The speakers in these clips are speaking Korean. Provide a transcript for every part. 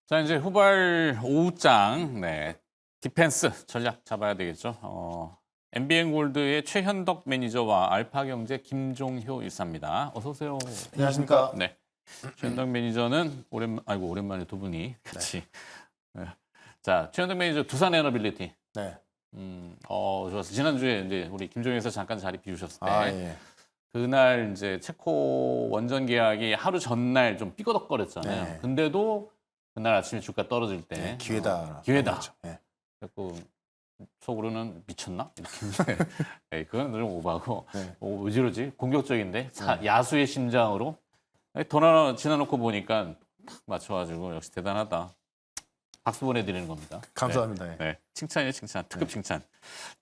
자, 이제 후발 5장, 디펜스 전략 잡아야 되겠죠. MBN 골드의 최현덕 매니저와 알파경제 김종효 일사입니다. 어서 오세요. 안녕하십니까. 네. 최현덕 매니저는 오랜만에 두 분이 같이. 네. 자, 최현덕 매니저 두산 에너빌리티. 네. 좋았어요. 지난주에 이제 우리 김종효에서 잠깐 자리 비우셨을 때. 예. 그날 이제 체코 원전 계약이 하루 전날 좀 삐거덕거렸잖아요. 네. 근데도 그날 아침에 주가 떨어질 때 네, 기회다. 기회다. 그렇죠. 네. 그래서 속으로는 미쳤나? 이렇게. 네, 그건 좀 오바고. 네. 왜 저러지? 공격적인데 야수의 심장으로 더 지나놓고 보니까 탁 맞춰가지고 역시 대단하다. 박수 보내드리는 겁니다. 감사합니다. 네. 예. 네, 칭찬이에요, 칭찬. 특급 칭찬.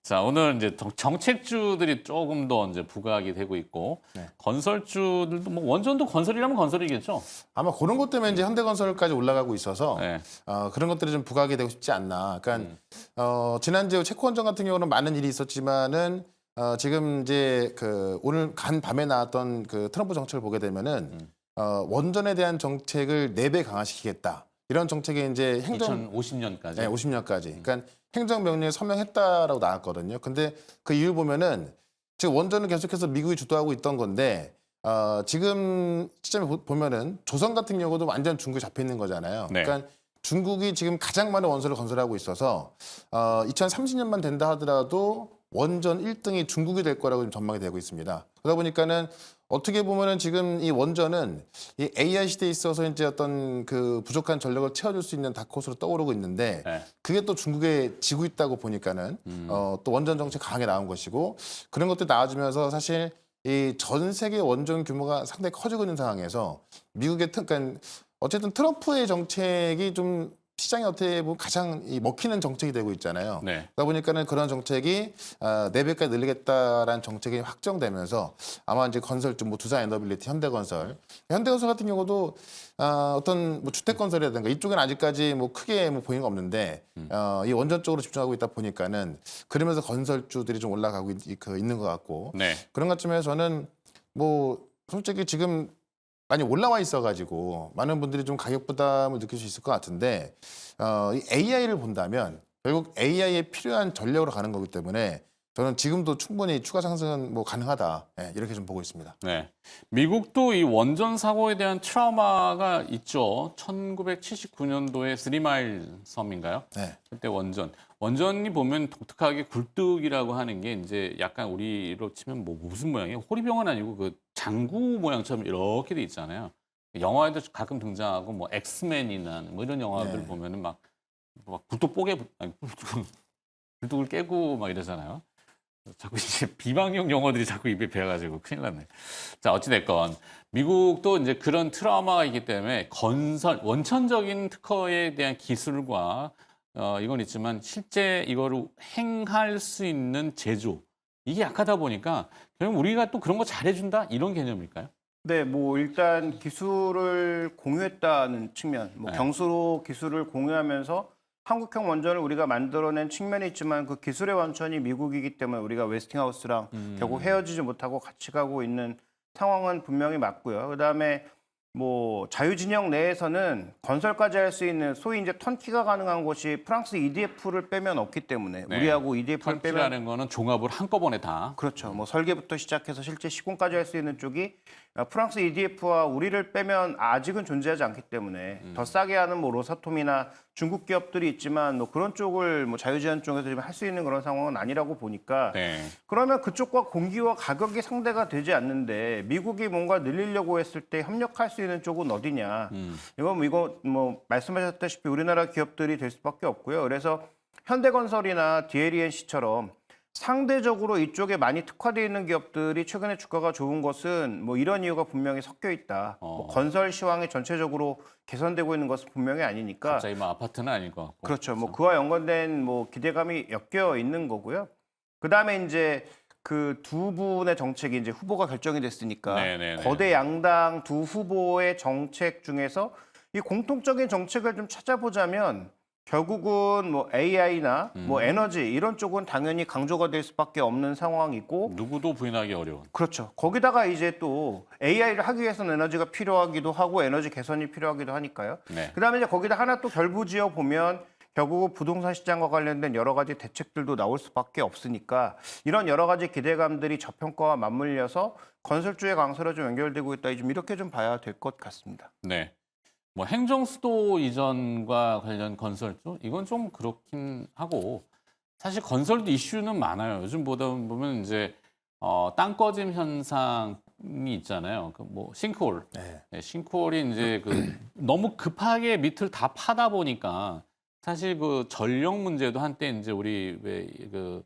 자, 오늘 이제 정책주들이 조금 더 이제 부각이 되고 있고, 네. 건설주들도 뭐 원전도 건설이라면 건설이겠죠. 아마 그런 것 때문에 이제 현대건설까지 올라가고 있어서 네. 그런 것들이 좀 부각이 되고 싶지 않나. 그러니까 지난주 체코원전 같은 경우는 많은 일이 있었지만은 지금 이제 오늘 간 밤에 나왔던 그 트럼프 정책을 보게 되면은 원전에 대한 정책을 4배 강화시키겠다. 이런 정책이 이제 2050년까지. 네, 50년까지. 그러니까 행정명령에 서명했다라고 나왔거든요. 근데 그 이유 보면은 지금 원전을 계속해서 미국이 주도하고 있던 건데 지금 시점에 보면은 조선 같은 경우도 완전 중국에 잡혀 있는 거잖아요. 네. 그러니까 중국이 지금 가장 많은 원소를 건설하고 있어서 2030년만 된다 하더라도 원전 1등이 중국이 될 거라고 지금 전망이 되고 있습니다. 그러다 보니까는 어떻게 보면은 지금 이 원전은 이 AI 시대에 있어서 이제 어떤 그 부족한 전력을 채워줄 수 있는 다크호스로 떠오르고 있는데 네. 그게 또 중국에 지고 있다고 보니까는 또 원전 정책 강하게 나온 것이고 그런 것들이 나와주면서 사실 이 전 세계 원전 규모가 상당히 커지고 있는 상황에서 미국의 그러니까 어쨌든 트럼프의 정책이 좀 시장에 어떻게 보면 가장 먹히는 정책이 되고 있잖아요. 네. 그러다 보니까는 그런 정책이 4배까지 늘리겠다라는 정책이 확정되면서 아마 이제 건설주, 뭐 두산 에너빌리티, 현대건설 같은 경우도 어떤 뭐 주택건설이라든가 이쪽은 아직까지 뭐 크게 뭐 보이는 거 없는데 이 원전 쪽으로 집중하고 있다 보니까는 그러면서 건설주들이 좀 올라가고 있는 것 같고 네. 그런 것쯤에서 저는 뭐 솔직히 지금 많이 올라와 있어가지고 많은 분들이 좀 가격 부담을 느낄 수 있을 것 같은데 이 AI를 본다면 결국 AI에 필요한 전력으로 가는 거기 때문에 저는 지금도 충분히 추가 상승은 뭐 가능하다 이렇게 좀 보고 있습니다. 네. 미국도 이 원전 사고에 대한 트라우마가 있죠. 1979년도에 스리마일 섬인가요? 네. 그때 원전이 보면 독특하게 굴뚝이라고 하는 게 이제 약간 우리로 치면 뭐 무슨 모양이에요? 호리병은 아니고 그 장구 모양처럼 이렇게 돼 있잖아요. 영화에도 가끔 등장하고 뭐 엑스맨이나 뭐 이런 영화들 네. 보면은 막 굴뚝 굴뚝을 깨고 막 이러잖아요. 자꾸 이제 비방용 용어들이 자꾸 입에 배어가지고 큰일 났네. 자, 어찌됐건 미국도 이제 그런 트라우마가 있기 때문에 원천적인 특허에 대한 기술과 이건 있지만 실제 이거를 행할 수 있는 제조 이게 약하다 보니까 결국 우리가 또 그런 거 잘해준다 이런 개념일까요? 네, 뭐 일단 기술을 공유했다는 측면, 뭐 네. 경수로 기술을 공유하면서 한국형 원전을 우리가 만들어낸 측면이 있지만 그 기술의 원천이 미국이기 때문에 우리가 웨스팅하우스랑 결국 헤어지지 못하고 같이 가고 있는 상황은 분명히 맞고요. 그다음에 뭐 자유진영 내에서는 건설까지 할 수 있는 소위 이제 턴키가 가능한 곳이 프랑스 EDF를 빼면 없기 때문에 네. 우리하고 EDF를 빼면 턴키라는 거는 종합을 한꺼번에 다. 그렇죠. 뭐 설계부터 시작해서 실제 시공까지 할 수 있는 쪽이 프랑스 EDF와 우리를 빼면 아직은 존재하지 않기 때문에 더 싸게 하는 뭐 로사톰이나 중국 기업들이 있지만 뭐 그런 쪽을 뭐 자유제한 쪽에서 할 수 있는 그런 상황은 아니라고 보니까 네. 그러면 그쪽과 공기와 가격이 상대가 되지 않는데 미국이 뭔가 늘리려고 했을 때 협력할 수 있는 쪽은 어디냐. 이거 뭐 말씀하셨다시피 우리나라 기업들이 될 수밖에 없고요. 그래서 현대건설이나 DLENC처럼 상대적으로 이쪽에 많이 특화되어 있는 기업들이 최근에 주가가 좋은 것은 뭐 이런 이유가 분명히 섞여 있다. 뭐 건설 시황이 전체적으로 개선되고 있는 것은 분명히 아니니까. 갑자기 뭐 아파트는 아닐 것 같고. 그렇죠. 뭐 그와 연관된 뭐 기대감이 엮여 있는 거고요. 그다음에 이제 그 두 분의 정책이 이제 후보가 결정이 됐으니까 네네네. 거대 양당 두 후보의 정책 중에서 이 공통적인 정책을 좀 찾아보자면 결국은 뭐 AI나 뭐 에너지 이런 쪽은 당연히 강조가 될 수밖에 없는 상황이고 누구도 부인하기 어려운. 그렇죠. 거기다가 이제 또 AI를 하기 위해서는 에너지가 필요하기도 하고 에너지 개선이 필요하기도 하니까요. 네. 그다음에 이제 거기다 하나 또 결부지어 보면 결국 부동산 시장과 관련된 여러 가지 대책들도 나올 수밖에 없으니까 이런 여러 가지 기대감들이 저평가와 맞물려서 건설주의 강세로 좀 연결되고 있다. 좀 이렇게 좀 봐야 될 것 같습니다. 네. 뭐 행정수도 이전과 관련 건설주 이건 좀 그렇긴 하고 사실 건설도 이슈는 많아요. 요즘 보다 보면 이제 땅 꺼짐 현상이 있잖아요. 그 뭐 싱크홀. 네. 네, 싱크홀이 이제 그 너무 급하게 밑을 다 파다 보니까 사실 그 전력 문제도 한때 이제 우리 왜 그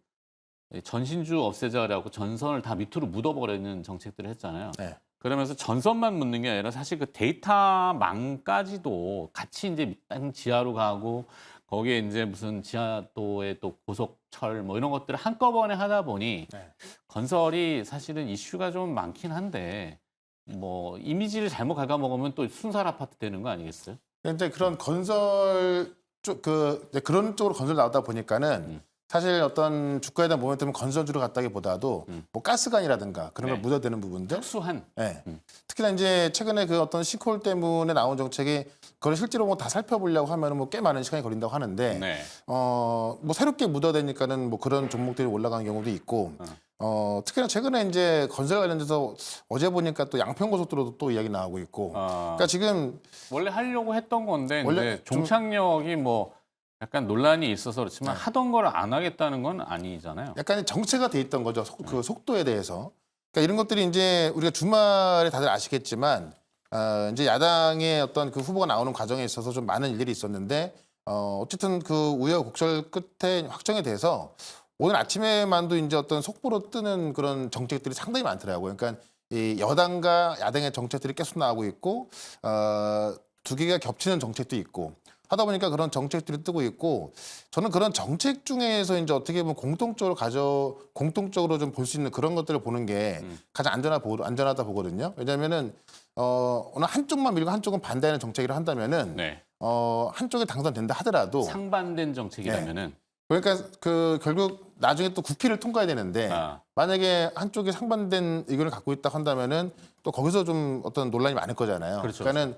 전신주 없애자라고 전선을 다 밑으로 묻어버리는 정책들을 했잖아요. 네. 그러면서 전선만 묻는 게 아니라 사실 그 데이터망까지도 같이 이제 땅 지하로 가고 거기에 이제 무슨 지하도에 또 고속철 뭐 이런 것들을 한꺼번에 하다 보니 네. 건설이 사실은 이슈가 좀 많긴 한데 뭐 이미지를 잘못 갉아먹으면 또 순살 아파트 되는 거 아니겠어요? 이제 그런 건설 그런 쪽으로 건설 나오다 보니까는 사실 어떤 주가에 대한 모멘텀은 건설주로 갔다기보다도 뭐 가스관이라든가 그런 걸 네. 묻어대는 부분들. 특수한. 네. 특히나 이제 최근에 그 어떤 싱크홀 때문에 나온 정책이 그걸 실제로 뭐 다 살펴보려고 하면은 뭐 꽤 많은 시간이 걸린다고 하는데 네. 뭐 새롭게 묻어대니까는 뭐 그런 종목들이 올라가는 경우도 있고 특히나 최근에 이제 건설 관련돼서 어제 보니까 또 양평고속도로도 또 이야기 나오고 있고 그러니까 지금 원래 하려고 했던 건데 원래 이제 종착역이 뭐 약간 논란이 있어서 그렇지만 하던 걸 안 하겠다는 건 아니잖아요. 약간 정체가 돼 있던 거죠. 그 속도에 대해서. 그러니까 이런 것들이 이제 우리가 주말에 다들 아시겠지만 이제 야당의 어떤 그 후보가 나오는 과정에 있어서 좀 많은 일들이 있었는데 어쨌든 그 우여곡절 끝에 확정이 돼서 오늘 아침에만도 이제 어떤 속보로 뜨는 그런 정책들이 상당히 많더라고요. 그러니까 이 여당과 야당의 정책들이 계속 나오고 있고 두 개가 겹치는 정책도 있고 하다 보니까 그런 정책들이 뜨고 있고 저는 그런 정책 중에서 이제 어떻게 보면 공통적으로 좀 볼 수 있는 그런 것들을 보는 게 가장 안전하다 보거든요. 왜냐하면은 어느 한쪽만 밀고 한쪽은 반대하는 정책이라 한다면은 네. 한쪽이 당선된다 하더라도 상반된 정책이라면은 그러니까 그 결국 나중에 또 국회를 통과해야 되는데 만약에 한쪽이 상반된 의견을 갖고 있다 한다면은 또 거기서 좀 어떤 논란이 많을 거잖아요. 그렇죠. 그러니까는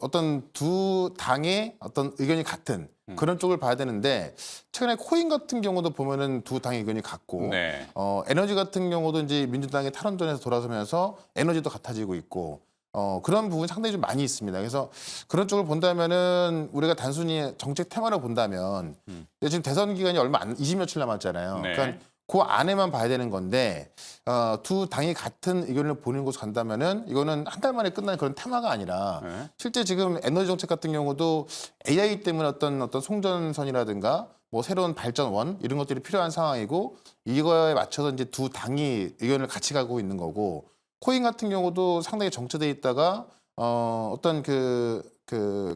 어떤 두 당의 어떤 의견이 같은 그런 쪽을 봐야 되는데 최근에 코인 같은 경우도 보면은 두 당의 의견이 같고 네. 에너지 같은 경우도 이제 민주당이 탈원전에서 돌아서면서 에너지도 같아지고 있고 그런 부분이 상당히 좀 많이 있습니다. 그래서 그런 쪽을 본다면은 우리가 단순히 정책 테마로 본다면 지금 대선 기간이 얼마 20며칠 남았잖아요. 네. 그러니까 그 안에만 봐야 되는 건데 두 당이 같은 의견을 보는 곳 간다면은 이거는 한 달 만에 끝나는 그런 테마가 아니라 네. 실제 지금 에너지 정책 같은 경우도 AI 때문에 어떤 송전선이라든가 뭐 새로운 발전원 이런 것들이 필요한 상황이고 이거에 맞춰서 이제 두 당이 의견을 같이 가고 있는 거고 코인 같은 경우도 상당히 정체돼 있다가 어떤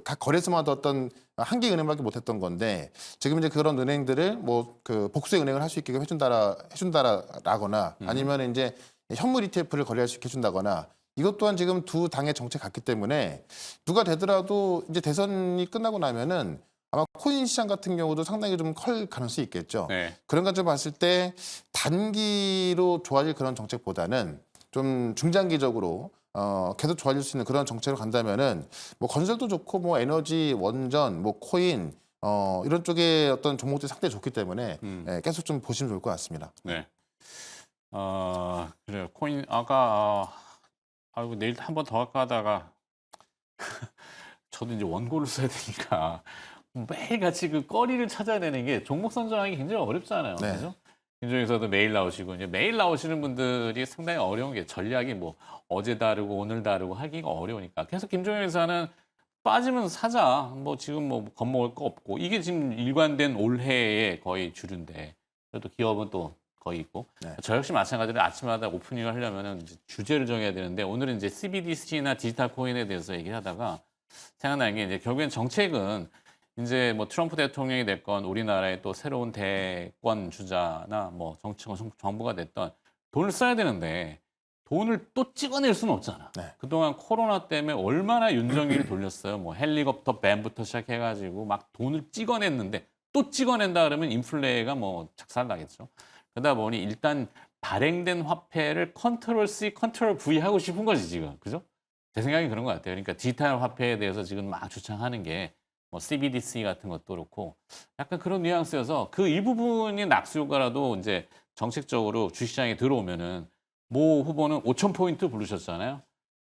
각 거래소마다 어떤 한 개 은행밖에 못했던 건데 지금 이제 그런 은행들을 뭐 그 복수의 은행을 할 수 있게 해준다라거나 아니면 이제 현물 ETF를 거래할 수 있게 해준다거나 이것 또한 지금 두 당의 정책 같기 때문에 누가 되더라도 이제 대선이 끝나고 나면은 아마 코인 시장 같은 경우도 상당히 좀 클 가능성이 있겠죠. 네. 그런 관점 봤을 때 단기로 좋아질 그런 정책보다는 좀 중장기적으로 계속 좋아질 수 있는 그런 정책으로 간다면은 뭐 건설도 좋고 뭐 에너지, 원전, 뭐 코인 이런 쪽에 어떤 종목들이 상당히 좋기 때문에 계속 좀 보시면 좋을 것 같습니다. 네. 그래요. 코인 아까 아이고 내일 한 번 더 할까 하다가 저도 이제 원고를 써야 되니까 매일같이 그 거리를 찾아내는 게 종목 선정하기 굉장히 어렵잖아요. 네. 그죠? 김종익서도 매일 나오시고 이제 매일 나오시는 분들이 상당히 어려운 게 전략이 뭐 어제 다르고 오늘 다르고 하기가 어려우니까 계속 김종익 회사는 빠지면 사자. 뭐 지금 뭐 겁먹을 거 없고 이게 지금 일관된 올해의 거의 주류인데 그래도 기업은 또 거의 있고 네. 저 역시 마찬가지로 아침마다 오프닝을 하려면은 이제 주제를 정해야 되는데 오늘은 이제 CBDC나 디지털 코인에 대해서 얘기하다가 생각나는 게 이제 결국엔 정책은 이제 뭐 트럼프 대통령이 됐건 우리나라의 또 새로운 대권 주자나 뭐 정부가 됐던 돈을 써야 되는데 돈을 또 찍어낼 수는 없잖아. 네. 그동안 코로나 때문에 얼마나 윤정기를 돌렸어요. 뭐 헬리콥터 밴부터 시작해가지고 막 돈을 찍어냈는데 또 찍어낸다 그러면 인플레가 뭐 작살나겠죠. 그러다 보니 일단 발행된 화폐를 컨트롤 C, 컨트롤 V 하고 싶은 거지 지금. 그죠? 제 생각이 그런 것 같아요. 그러니까 디지털 화폐에 대해서 지금 막 주창하는 게 뭐 CBDC 같은 것도 그렇고 약간 그런 뉘앙스여서 그 일부분이 낙수 효과라도 이제 정책적으로 주시장에 들어오면은 모 후보는 5,000포인트 부르셨잖아요.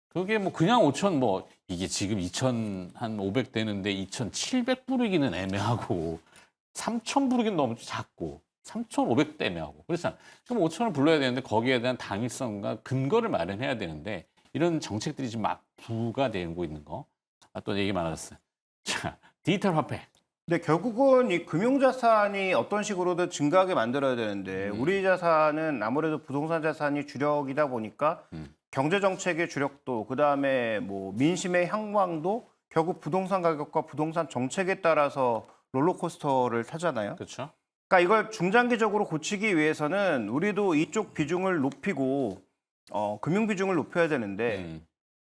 그게 뭐 그냥 5,000 뭐 이게 지금 2,500 되는데 2,700 부르기는 애매하고 3,000 부르기는 너무 작고 3,500 애매하고 그렇잖아. 그럼 5,000을 불러야 되는데 거기에 대한 당위성과 근거를 마련해야 되는데 이런 정책들이 지금 막 부과되고 있는 거. 아, 또 얘기 많아졌어요. 자, 디지털 화폐. 근데 결국은 이 금융자산이 어떤 식으로든 증가하게 만들어야 되는데 우리 자산은 아무래도 부동산 자산이 주력이다 보니까 경제정책의 주력도 그다음에 뭐 민심의 향방도 결국 부동산 가격과 부동산 정책에 따라서 롤러코스터를 타잖아요. 그렇죠? 그러니까 이걸 중장기적으로 고치기 위해서는 우리도 이쪽 비중을 높이고 금융 비중을 높여야 되는데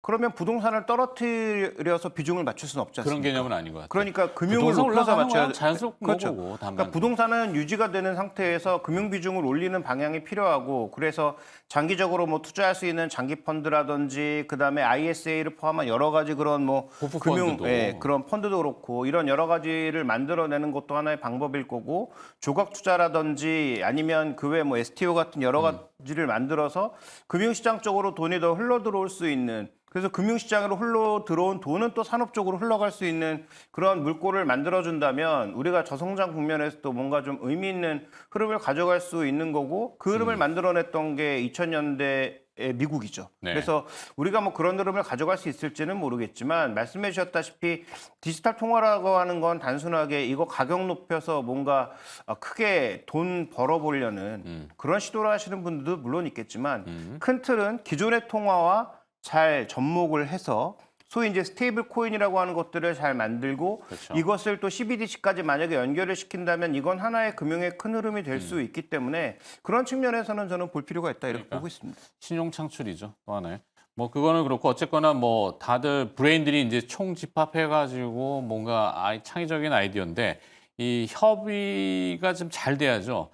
그러면 부동산을 떨어뜨려서 비중을 맞출 수는 없지 않습니까? 그런 개념은 아닌 것 같아요. 그러니까 금융을 부동산 높여서 올라가는 맞춰야 건 자연스럽고 그렇죠. 거고 다만 그러니까 부동산은 유지가 되는 상태에서 금융 비중을 올리는 방향이 필요하고 그래서 장기적으로 뭐 투자할 수 있는 장기 펀드라든지 그다음에 ISA를 포함한 여러 가지 그런 뭐 고프 금융 펀드도. 그런 펀드도 그렇고 이런 여러 가지를 만들어내는 것도 하나의 방법일 거고 조각 투자라든지 아니면 그 외 뭐 STO 같은 여러 가지를 만들어서 금융시장 쪽으로 돈이 더 흘러 들어올 수 있는 그래서 금융시장으로 흘러 들어온 돈은 또 산업 쪽으로 흘러갈 수 있는 그런 물꼬를 만들어준다면 우리가 저성장 국면에서도 뭔가 좀 의미 있는 흐름을 가져갈 수 있는 거고 그 흐름을 만들어냈던 게 2000년대의 미국이죠. 네. 그래서 우리가 뭐 그런 흐름을 가져갈 수 있을지는 모르겠지만 말씀해 주셨다시피 디지털 통화라고 하는 건 단순하게 이거 가격 높여서 뭔가 크게 돈 벌어보려는 그런 시도를 하시는 분들도 물론 있겠지만 큰 틀은 기존의 통화와 잘 접목을 해서 소위 이제 스테이블 코인이라고 하는 것들을 잘 만들고 그렇죠. 이것을 또 CBDC까지 만약에 연결을 시킨다면 이건 하나의 금융의 큰 흐름이 될 수 있기 때문에 그런 측면에서는 저는 볼 필요가 있다 이렇게 그러니까. 보고 있습니다. 신용 창출이죠. 또 하나의. 뭐 그거는 그렇고 어쨌거나 뭐 다들 브레인들이 이제 총 집합해가지고 뭔가 창의적인 아이디어인데 이 협의가 좀 잘 돼야죠.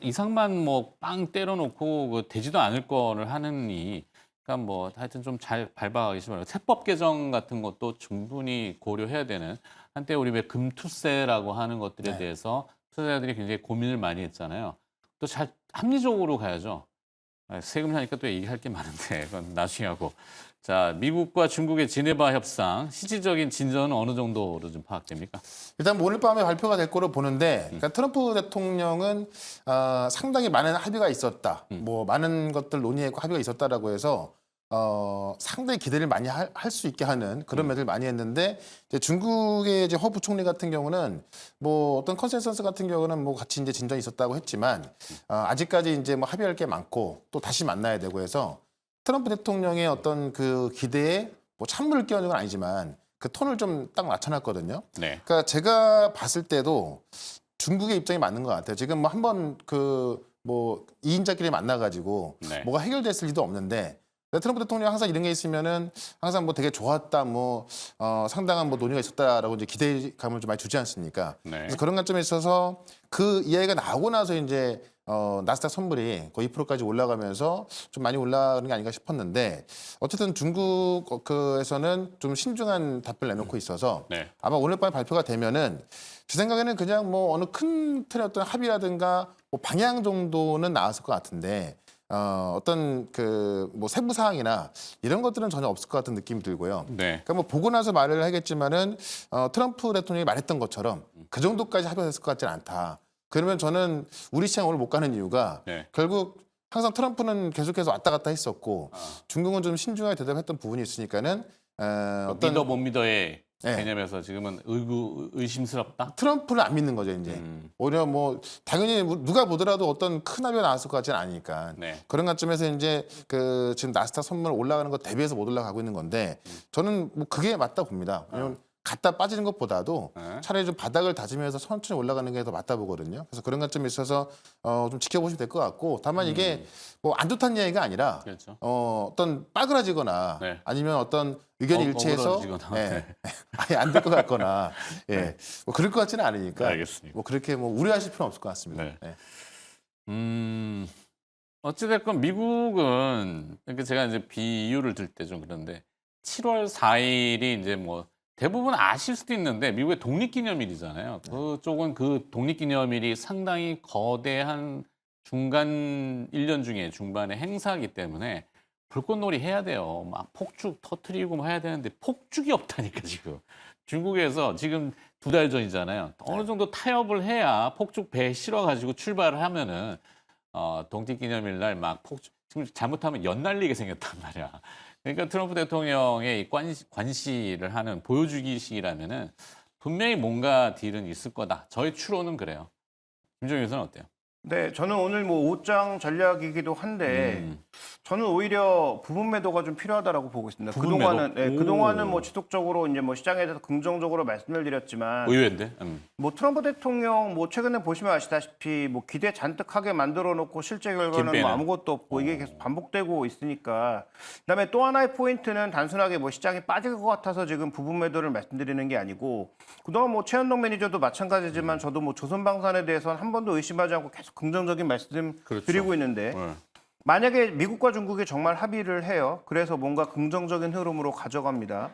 이상만 뭐 빵 때려놓고 그 되지도 않을 거를 하느니. 그러니까 뭐 하여튼 좀 잘 밟아가기 시작해요. 세법 개정 같은 것도 충분히 고려해야 되는 한때 우리 왜 금투세라고 하는 것들에 네. 대해서 투자자들이 굉장히 고민을 많이 했잖아요. 또 잘 합리적으로 가야죠. 세금 하니까 또 얘기할 게 많은데 그건 나중에 하고. 자, 미국과 중국의 지네바 협상 실질적인 진전은 어느 정도로 좀 파악됩니까? 일단 뭐 오늘 밤에 발표가 될 거로 보는데 그러니까 트럼프 대통령은 상당히 많은 합의가 있었다. 뭐 많은 것들 논의했고 합의가 있었다라고 해서 상당히 기대를 많이 할 수 있게 하는 그런 면을 많이 했는데 이제 중국의 이제 허 부총리 같은 경우는 뭐 어떤 컨센서스 같은 경우는 뭐 같이 이제 진전이 있었다고 했지만 아직까지 이제 뭐 합의할 게 많고 또 다시 만나야 되고 해서 트럼프 대통령의 어떤 그 기대에 뭐 찬물을 끼얹은 건 아니지만 그 톤을 좀 딱 맞춰놨거든요. 네. 그러니까 제가 봤을 때도 중국의 입장이 맞는 것 같아요. 지금 뭐 한번 그 뭐 2인자끼리 만나가지고 네. 뭐가 해결됐을 리도 없는데 트럼프 대통령 항상 이런 게 있으면은 항상 뭐 되게 좋았다, 뭐 상당한 뭐 논의가 있었다라고 이제 기대감을 좀 많이 주지 않습니까? 네. 그래서 그런 관점에 있어서 그 이야기가 나오고 나서 이제 나스닥 선물이 거의 2%까지 올라가면서 좀 많이 올라가는 게 아닌가 싶었는데 어쨌든 중국에서는 좀 신중한 답변을 내놓고 있어서 네. 아마 오늘 밤에 발표가 되면은 제 생각에는 그냥 뭐 어느 큰 틀의 어떤 합의라든가 뭐 방향 정도는 나왔을 것 같은데 어떤 그 뭐 세부 사항이나 이런 것들은 전혀 없을 것 같은 느낌이 들고요. 네. 그러니까 뭐 보고 나서 말을 하겠지만은 트럼프 대통령이 말했던 것처럼 그 정도까지 합의가 됐을 것 같지는 않다. 그러면 저는 우리 시장 오늘 못 가는 이유가 네. 결국 항상 트럼프는 계속해서 왔다 갔다 했었고 중국은 좀 신중하게 대답했던 부분이 있으니까는 어떤 믿어 못 믿어의 네. 개념에서 지금은 의심스럽다. 트럼프를 안 믿는 거죠 이제. 오히려 뭐 당연히 누가 보더라도 어떤 큰 합의가 나왔을 것 같지는 않으니까. 네. 그런 관점에서 이제 그 지금 나스닥 선물 올라가는 거 대비해서 못 올라가고 있는 건데 저는 뭐 그게 맞다 봅니다. 왜냐면 갔다 빠지는 것보다도 네. 차라리 좀 바닥을 다지면서 천천히 올라가는 게 더 맞다 보거든요. 그래서 그런 관점에 있어서 좀 지켜보시면 될 것 같고, 다만 이게 뭐 안 좋다는 이야기가 아니라 그렇죠. 어떤 빠그라지거나 네. 아니면 어떤 의견이 일치해서 어그러지거나. 예, 아예 안 될 것 같거나 예, 뭐 그럴 것 같지는 않으니까 알겠습니다. 뭐 그렇게 뭐 우려하실 필요는 없을 것 같습니다. 네. 예. 어찌됐건 미국은, 그러니까 제가 이제 비유를 들 때 좀 그런데 7월 4일이 이제 뭐 대부분 아실 수도 있는데 미국의 독립기념일이잖아요. 그쪽은 그 독립기념일이 상당히 거대한 중간 1년 중에 중반의 행사이기 때문에 불꽃놀이 해야 돼요. 막 폭죽 터트리고 뭐 해야 되는데 폭죽이 없다니까 지금. 중국에서 지금 2달 전이잖아요. 어느 정도 타협을 해야 폭죽 배에 실어가지고 출발을 하면은 독립기념일 날 막 폭죽, 지금 잘못하면 연날리게 생겼단 말이야. 그러니까 트럼프 대통령의 이 관시를 하는 보여주기식이라면은 분명히 뭔가 딜은 있을 거다. 저의 추론은 그래요. 김종인 교수는 어때요? 네, 저는 오늘 뭐 옷장 전략이기도 한데 저는 오히려 부분 매도가 좀 필요하다라고 보고 있습니다. 부분 그동안은 매도? 오. 그동안은 뭐 지속적으로 이제 뭐 시장에 대해서 긍정적으로 말씀을 드렸지만 의외인데? 뭐 트럼프 대통령 뭐 최근에 보시면 아시다시피 뭐 기대 잔뜩하게 만들어 놓고 실제 결과는 김배는. 뭐 아무것도 없고 이게 계속 반복되고 있으니까. 그다음에 또 하나의 포인트는 단순하게 뭐 시장이 빠질 것 같아서 지금 부분 매도를 말씀드리는 게 아니고 그동안 뭐 최현동 매니저도 마찬가지지만 저도 뭐 조선방산에 대해서는 한 번도 의심하지 않고 계속 긍정적인 말씀 그렇죠. 드리고 있는데 네. 만약에 미국과 중국이 정말 합의를 해요. 그래서 뭔가 긍정적인 흐름으로 가져갑니다.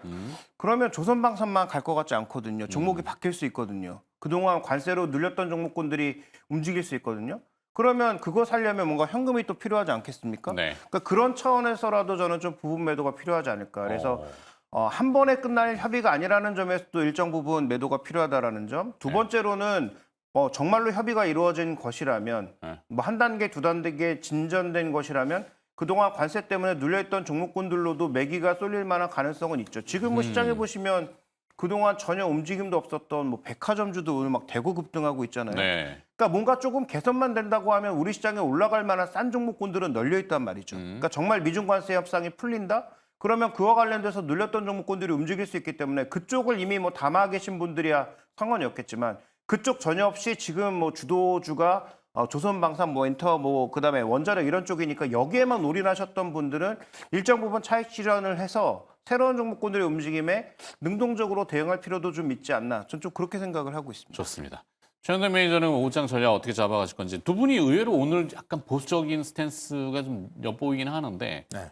그러면 조선방산만 갈 것 같지 않거든요. 종목이 바뀔 수 있거든요. 그동안 관세로 눌렸던 종목군들이 움직일 수 있거든요. 그러면 그거 살려면 뭔가 현금이 또 필요하지 않겠습니까? 네. 그러니까 그런 차원에서라도 저는 좀 부분 매도가 필요하지 않을까. 그래서 한 번에 끝날 협의가 아니라는 점에서도 일정 부분 매도가 필요하다라는 점. 두 번째로는 정말로 협의가 이루어진 것이라면 네. 뭐 한 단계, 두 단계 진전된 것이라면 그동안 관세 때문에 눌려있던 종목군들로도 매기가 쏠릴 만한 가능성은 있죠. 지금 뭐 시장에 보시면 그동안 전혀 움직임도 없었던 뭐 백화점주도 오늘 막 대거 급등하고 있잖아요. 네. 그러니까 뭔가 조금 개선만 된다고 하면 우리 시장에 올라갈 만한 싼 종목군들은 널려 있단 말이죠. 그러니까 정말 미중 관세 협상이 풀린다? 그러면 그와 관련돼서 눌렸던 종목군들이 움직일 수 있기 때문에 그쪽을 이미 뭐 담아 계신 분들이야 상관이 없겠지만 그쪽 전혀 없이 지금 뭐 주도주가 조선방산, 뭐 엔터, 뭐 그다음에 원자력 이런 쪽이니까 여기에만 올인하셨던 분들은 일정 부분 차익 실현을 해서 새로운 종목군들의 움직임에 능동적으로 대응할 필요도 좀 있지 않나. 전 좀 그렇게 생각을 하고 있습니다. 좋습니다. 최현동 매니저는 옷장 전략 어떻게 잡아가실 건지. 두 분이 의외로 오늘 약간 보수적인 스탠스가 좀 엿보이긴 하는데 네.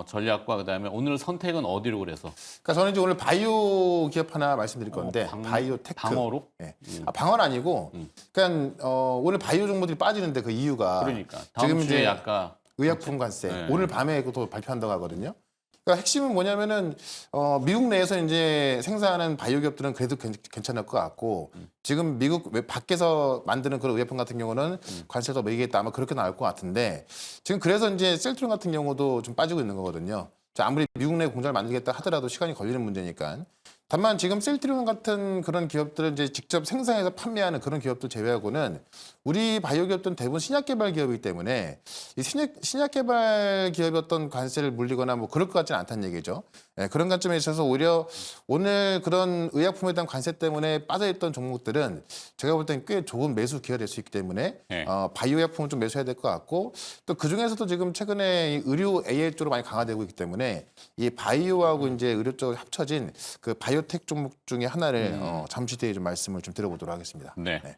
전략과 그다음에 오늘 선택은 어디로 그래서? 그러니까 저는 이제 오늘 바이오 기업 하나 말씀드릴 건데 바이오 테크. 방어로? 예. 방어는 아니고, 그러니까 오늘 바이오 종목들이 빠지는데 그 이유가 그러니까 다음 지금 주에 이제 약간 의약품 관세 네. 오늘 밤에 그것도 발표한다고 하거든요. 그러니까 핵심은 뭐냐면은 미국 내에서 이제 생산하는 바이오 기업들은 그래도 괜찮을 것 같고 지금 미국 밖에서 만드는 그런 의약품 같은 경우는 관세도 매기겠다 아마 그렇게 나올 것 같은데 지금 그래서 이제 셀트론 같은 경우도 좀 빠지고 있는 거거든요. 자, 아무리 미국 내 공장을 만들겠다 하더라도 시간이 걸리는 문제니까. 다만 지금 셀트리온 같은 그런 기업들은 이제 직접 생산해서 판매하는 그런 기업들 제외하고는 우리 바이오 기업들은 대부분 신약 개발 기업이기 때문에 이 신약 개발 기업이 어떤 관세를 물리거나 뭐 그럴 것 같지는 않다는 얘기죠. 예, 그런 관점에 있어서 오히려 오늘 그런 의약품에 대한 관세 때문에 빠져있던 종목들은 제가 볼 때는 꽤 좋은 매수 기회가 될 수 있기 때문에 네. 바이오 약품은 좀 매수해야 될 것 같고 또 그 중에서도 지금 최근에 이 의료 AI 쪽으로 많이 강화되고 있기 때문에 이 바이오하고 이제 의료 쪽이 합쳐진 그 바이오텍 종목 중에 하나를 잠시 뒤에 좀 말씀을 좀 드려보도록 하겠습니다. 네. 네.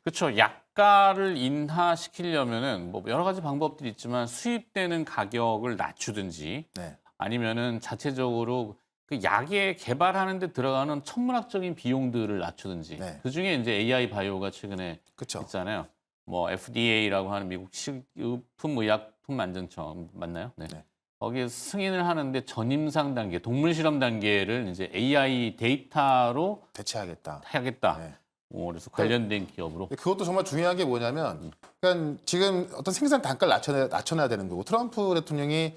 그렇죠. 약가를 인하시키려면은 뭐 여러 가지 방법들이 있지만 수입되는 가격을 낮추든지 네. 아니면은 자체적으로 그 약에 개발하는 데 들어가는 천문학적인 비용들을 낮추든지 네. 그중에 이제 AI 바이오가 최근에 그렇죠. 있잖아요. 뭐 FDA라고 하는 미국 식품의약품안전청 맞나요? 네. 네. 거기에 승인을 하는데 전임상 단계, 동물 실험 단계를 이제 AI 데이터로 대체하겠다. 하겠다. 네. 그래서 관련된 기업으로. 그것도 정말 중요한 게 뭐냐면, 그러니까 지금 어떤 생산 단가를 낮춰놔야 되는 거고 트럼프 대통령이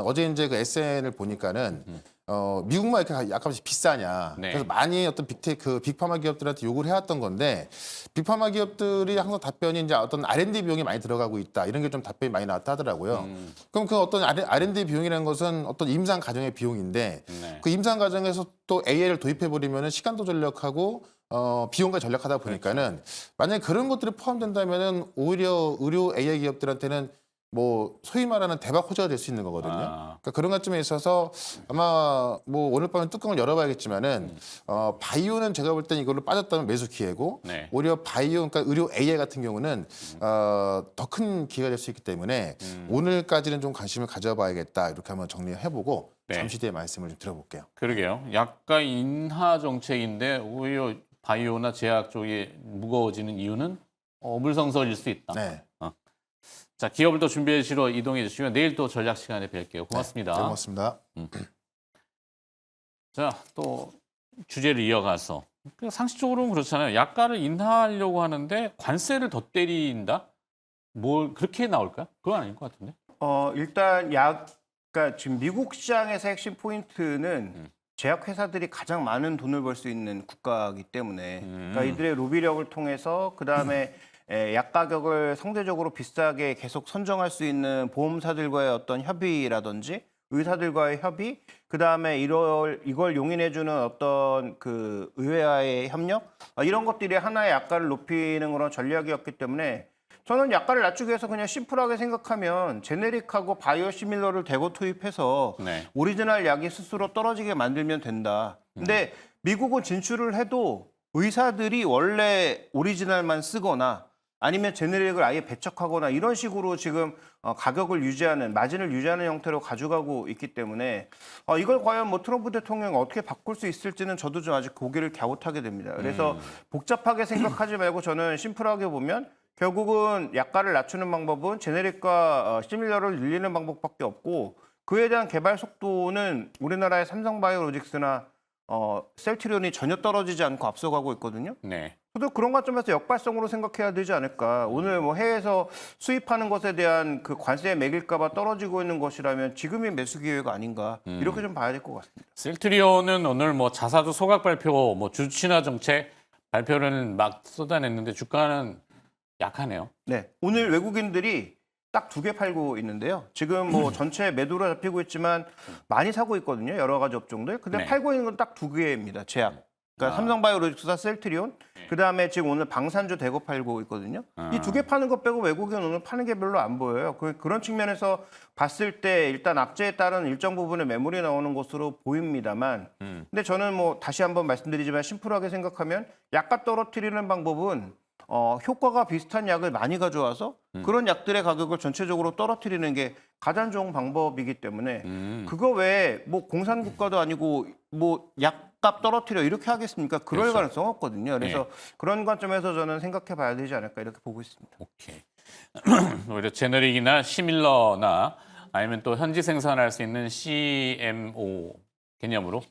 어제 이제 그 SN을 보니까는 미국만 이렇게 약간씩 비싸냐. 네. 그래서 많이 어떤 빅테크, 빅파마 기업들한테 요구를 해왔던 건데 빅파마 기업들이 항상 답변이 이제 어떤 R&D 비용이 많이 들어가고 있다. 이런 게 좀 답변이 많이 나왔다 하더라고요. 그럼 그 어떤 R&D 비용이라는 것은 어떤 임상 과정의 비용인데 네. 그 임상 과정에서 또 AI를 도입해 버리면은 시간도 절약하고 비용과 절약하다 보니까는 만약에 그런 것들이 포함된다면은 오히려 의료 AI 기업들한테는 뭐 소위 말하는 대박 호재가 될 수 있는 거거든요. 그러니까 그런 관점에 있어서 아마 뭐 오늘 밤에 뚜껑을 열어봐야겠지만은 바이오는 제가 볼 땐 이걸로 빠졌다면 매수 기회고 네. 오히려 바이오 그러니까 의료 AI 같은 경우는 더 큰 기회가 될 수 있기 때문에 오늘까지는 좀 관심을 가져봐야겠다 이렇게 한번 정리해보고 네. 잠시 뒤에 말씀을 좀 들어볼게요. 그러게요. 약간 인하 정책인데 오히려 바이오나 제약 쪽이 무거워지는 이유는 어불성설일 수 있다. 네. 자, 기업을 또 준비하시러 이동해 주시면 내일 또 전략 시간에 뵐게요. 고맙습니다. 네, 고맙습니다. 자, 또 주제를 이어가서 상식적으로는 그렇잖아요. 약가를 인하하려고 하는데 관세를 더 때린다? 뭘 그렇게 나올까요? 그건 아닐 것 같은데. 일단 그러니까 지금 미국 시장에서 핵심 포인트는 제약 회사들이 가장 많은 돈을 벌 수 있는 국가이기 때문에 그러니까 이들의 로비력을 통해서 그 다음에 약 가격을 상대적으로 비싸게 계속 선정할 수 있는 보험사들과의 어떤 협의라든지 의사들과의 협의, 그 다음에 이걸 용인해주는 어떤 그 의회와의 협력 이런 것들이 하나의 약가를 높이는 그런 전략이었기 때문에 저는 약가를 낮추기 위해서 그냥 심플하게 생각하면 제네릭하고 바이오시밀러를 대거 투입해서 네. 오리지널 약이 스스로 떨어지게 만들면 된다. 근데 미국은 진출을 해도 의사들이 원래 오리지널만 쓰거나 아니면 제네릭을 아예 배척하거나 이런 식으로 지금 가격을 유지하는 마진을 유지하는 형태로 가져가고 있기 때문에 이걸 과연 뭐 트럼프 대통령이 어떻게 바꿀 수 있을지는 저도 좀 아직 고개를 갸웃하게 됩니다. 그래서 복잡하게 생각하지 말고 저는 심플하게 보면 결국은 약가를 낮추는 방법은 제네릭과 시밀러를 늘리는 방법밖에 없고 그에 대한 개발 속도는 우리나라의 삼성바이오로직스나 셀트리온이 전혀 떨어지지 않고 앞서가고 있거든요. 네. 저도 그런 관점에서 역발성으로 생각해야 되지 않을까. 오늘 뭐 해외에서 수입하는 것에 대한 그 관세에 매길까봐 떨어지고 있는 것이라면 지금이 매수 기회가 아닌가. 이렇게 좀 봐야 될 것 같습니다. 셀트리온은 오늘 뭐 자사주 소각 발표, 뭐 주친화 정책 발표를 막 쏟아냈는데 주가는 약하네요. 네. 오늘 외국인들이 딱 2개 팔고 있는데요. 지금 뭐 전체 매도로 잡히고 있지만 많이 사고 있거든요. 여러 가지 업종들. 근데 네. 팔고 있는 건 딱 2개입니다. 제약. 그러니까 삼성바이오로직스와 셀트리온. 그다음에 지금 오늘 방산주 대거 팔고 있거든요. 이 2개 파는 것 빼고 외국인은 오늘 파는 게 별로 안 보여요. 그런 측면에서 봤을 때 일단 악재에 따른 일정 부분의 매물이 나오는 것으로 보입니다만 근데 저는 뭐 다시 한번 말씀드리지만 심플하게 생각하면 약가 떨어뜨리는 방법은 효과가 비슷한 약을 많이 가져와서 그런 약들의 가격을 전체적으로 떨어뜨리는 게 가장 좋은 방법이기 때문에 그거 외에 뭐 공산국가도 아니고 뭐 약값 떨어뜨려 이렇게 하겠습니까? 그럴 그렇죠. 가능성 없거든요. 그래서 그런 관점에서 저는 생각해 봐야 되지 않을까 이렇게 보고 있습니다. 오케이. 오히려 제너릭이나 시밀러나 아니면 또 현지 생산할 수 있는 CMO 개념으로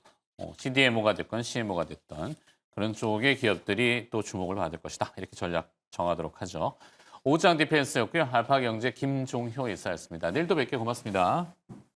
CDMO가 됐건 CMO가 됐던 그런 쪽의 기업들이 또 주목을 받을 것이다. 이렇게 전략 정하도록 하죠. 오장 디펜스였고요. 알파경제 김종효 이사였습니다. 내일 또 뵙게 고맙습니다.